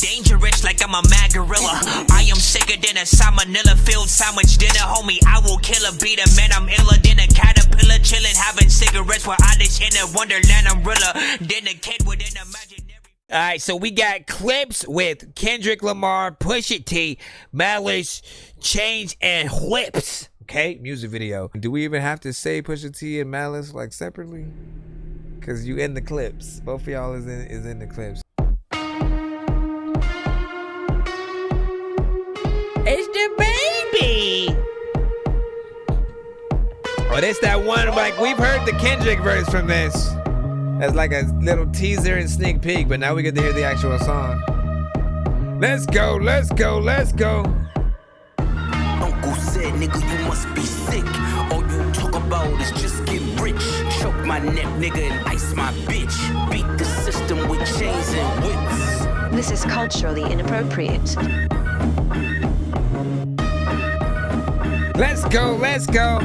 Dangerous like I'm a mad gorilla. I am sicker than a salmonella filled sandwich dinner, homie. I will kill a beat a man. I'm iller than a caterpillar, chilling, having cigarettes while I just in a wonderland. I'm realer than a kid with an imaginary. All right, so we got Clipse with Kendrick Lamar, Pusha T, Malice, Chains, and Whips. Okay, music video. Do we even have to say Pusha T and Malice like separately? Cause you in the Clipse. Both of y'all is in the Clipse. It's the baby. Oh, this that one. Like we've heard the Kendrick verse from this. That's like a little teaser and sneak peek, but now we get to hear the actual song. Let's go, let's go, let's go. Uncle said, nigga, you must be sick. All you talk about is just get rich. Choke my neck, nigga, and ice my bitch. Beat the system with chains and whips. This is culturally inappropriate. Let's go, let's go.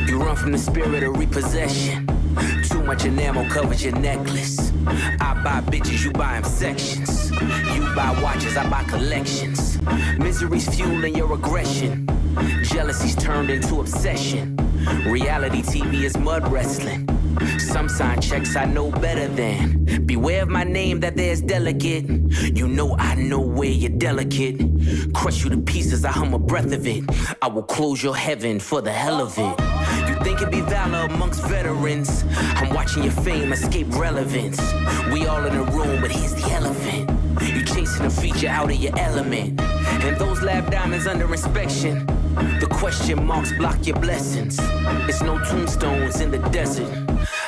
You run from the spirit of repossession. Too much enamel covers your necklace. I buy bitches, you buy them sections. You buy watches, I buy collections. Misery's fueling your aggression. Jealousy's turned into obsession. Reality TV is mud wrestling. Some sign checks I know better than. Beware of my name that there's delicate. You know I know where you're delicate. Crush you to pieces, I hum a breath of it. I will close your heaven for the hell of it. You think it'd be valor amongst veterans. I'm watching your fame escape relevance. We all in a room, but here's the elephant. You chasing a feature out of your element. And those lab diamonds under inspection. The question marks block your blessings. It's no tombstones in the desert.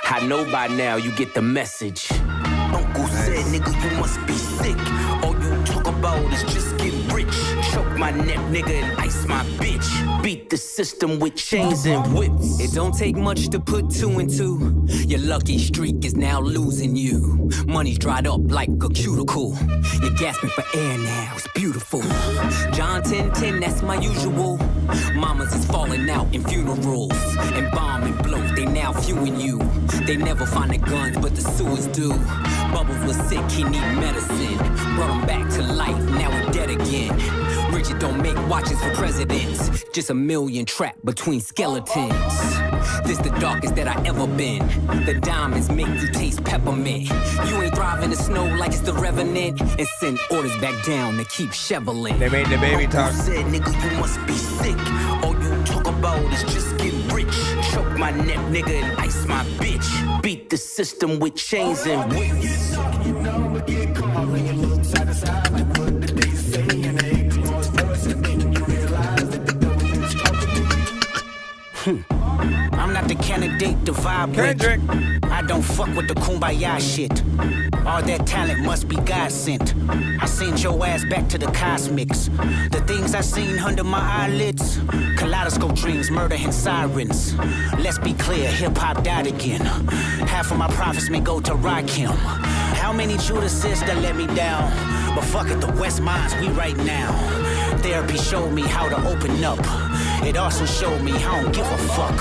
I know by now you get the message. Uncle said, nigga, you must be sick. All you talk about is just get rich. Choke my neck, nigga, and ice my bitch. Beat the system with chains and whips. It don't take much to put two and two. Your lucky streak is now losing you. Money's dried up like a cuticle. You're gasping for air now, it's beautiful. John 10:10, that's my usual. Mamas is falling out in funerals. And bombing blows, they now viewing you. They never find the guns, but the sewers do. Bubbles was sick, he need medicine. Brought him back to life, now he dead again. Richard don't make watches for presidents. Just a million trapped between skeletons. This the darkest that I ever been. The diamonds make you taste peppermint. You ain't thriving in the snow like it's the Revenant. And send orders back down to keep shoveling. They made the baby talk. Said, nigga, you must be sick. All you talk about is just get rich. Choke my neck, nigga, and ice my bitch. Beat the system with chains and whips. You know I get caught when you look side to side like what did they say in a closed voice and then you realize that the devil is talking to you. I'm not the candidate to vibrate. Kendrick. I don't fuck with the kumbaya shit. All that talent must be God sent. I send your ass back to the cosmics. The things I seen under my eyelids. Kaleidoscope dreams, murder and sirens. Let's be clear, hip-hop died again. Half of my profits may go to Rakim. How many Judases that let me down? But fuck it, the West Minds, we right now. Therapy showed me how to open up. It also showed me I don't give a fuck.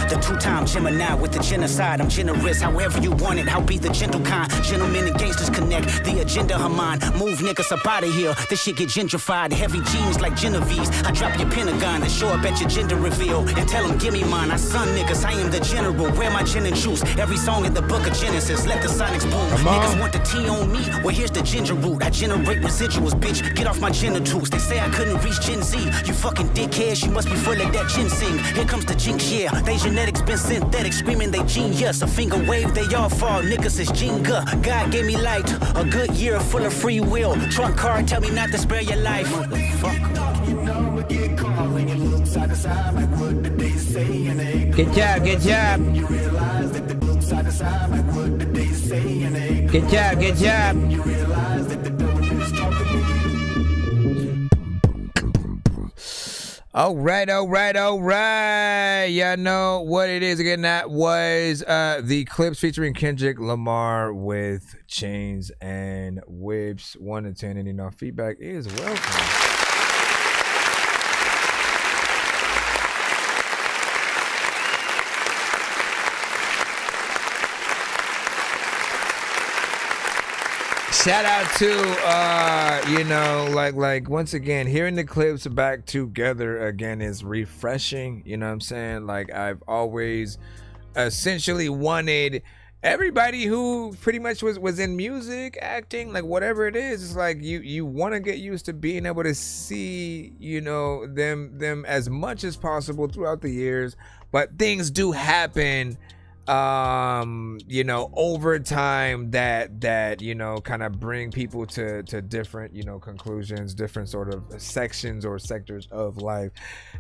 The two-time Gemini with the genocide. I'm generous, however you want it. I'll be the gentle kind. Gentlemen and gangsters connect. The agenda of mine. Move niggas up out of here. This shit get gentrified. Heavy jeans like Genevieve's. I drop your Pentagon and show up at your gender reveal. And tell them, give me mine. I son niggas, I am the general. Wear my gin and juice. Every song in the book of Genesis. Let the sonics boom. Niggas want the tea on me. Well, here's the ginger root. I generate residuals, bitch. Get off my genitals. They say I couldn't reach Gen Z. You fucking dickheads. You must be full of that ginseng. Here comes the jinx, yeah. They genetics been synthetic, screaming they genius. A finger wave, they all fall. Niggas is Jenga. God gave me light. A good year full of free will. Trunk card, tell me not to spare your life. Motherfucker. You know we get caught when you look side to side like what did they say in a Good job, good job. You realize that the look side to side like what did they say in a Good job, good job. You realize that the devil is talking to you. All right. Y'all know what it is again. That was the Clipse featuring Kendrick Lamar with Chains and Whips. 1 to 10, and you know, feedback is welcome. Shout out to you know, like once again, hearing the Clipse back together again is refreshing. You know what I'm saying? Like, I've always essentially wanted everybody who pretty much was in music, acting, like whatever it is, it's like you want to get used to being able to see, you know, them as much as possible throughout the years. But things do happen, you know, over time that you know, kind of bring people to different, you know, conclusions, different sort of sections or sectors of life.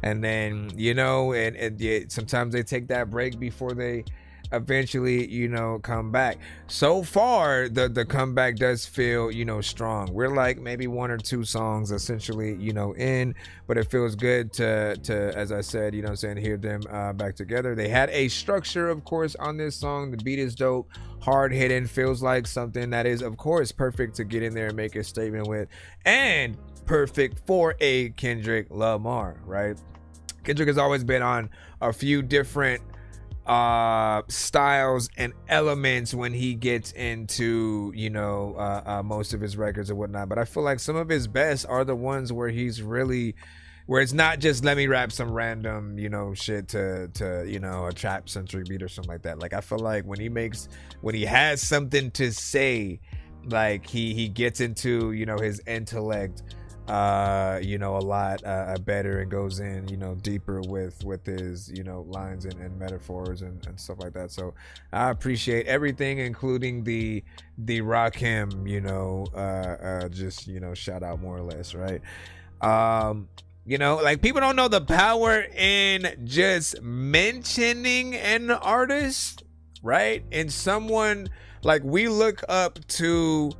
And then, you know, and sometimes they take that break before they eventually, you know, come back. So far the comeback does feel, you know, strong. We're like maybe 1 or 2 songs essentially, you know, in, but it feels good to as I said, you know what I'm saying, hear them back together. They had a structure, of course, on this song. The beat is dope, hard hitting, feels like something that is, of course, perfect to get in there and make a statement with, and perfect for a Kendrick Lamar, right? Kendrick has always been on a few different styles and elements when he gets into, you know, most of his records or whatnot, but I feel like some of his best are the ones where he's really, where it's not just let me rap some random, you know, shit to you know, a trap centric beat or something like that. Like, I feel like when he has something to say, like he gets into, you know, his intellect, you know, a lot better, and goes in, you know, deeper with his, you know, lines and metaphors and stuff like that. So I appreciate everything, including the Rakim, you know, just, you know, shout out more or less, right? You know, like, people don't know the power in just mentioning an artist, right? And someone, like, we look up to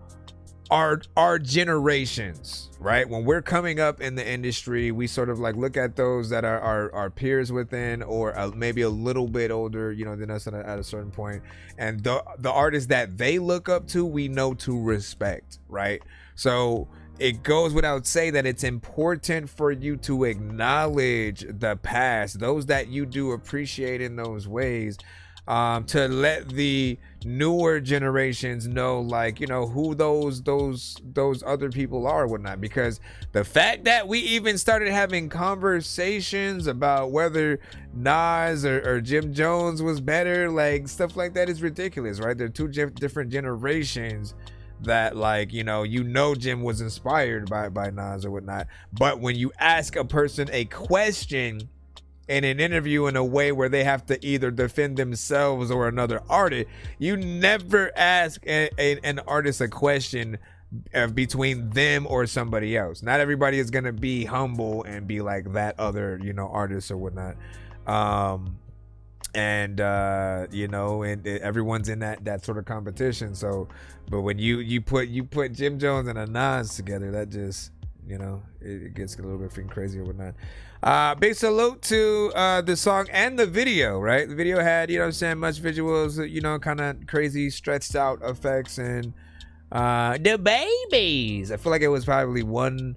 our generations, right? When we're coming up in the industry, we sort of like look at those that are our peers within, or maybe a little bit older, you know, than us at a certain point, and the artists that they look up to, we know to respect, right? So it goes without saying that it's important for you to acknowledge the past, those that you do appreciate in those ways, to let the newer generations know, like, you know, who those other people are, whatnot. Because the fact that we even started having conversations about whether Nas or Jim Jones was better, like, stuff like that, is ridiculous, right? They're two different generations that, like, you know, Jim was inspired by Nas or whatnot, but when you ask a person a question in an interview in a way where they have to either defend themselves or another artist, you never ask an artist a question between them or somebody else. Not everybody is gonna be humble and be like that other, you know, artist or whatnot. You know, and everyone's in that sort of competition. So, but when you put Jim Jones and a Nas together, that just, you know, it gets a little bit freaking crazy or whatnot. Big salute to the song and the video, right? The video had, you know what I'm saying, much visuals, you know, kind of crazy stretched out effects, and the babies. I feel like it was probably one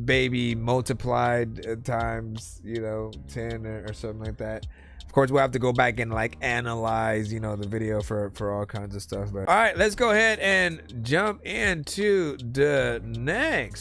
baby multiplied times, you know, 10 or something like that. Of course, we'll have to go back and like analyze, you know, the video for all kinds of stuff. But all right, let's go ahead and jump into the next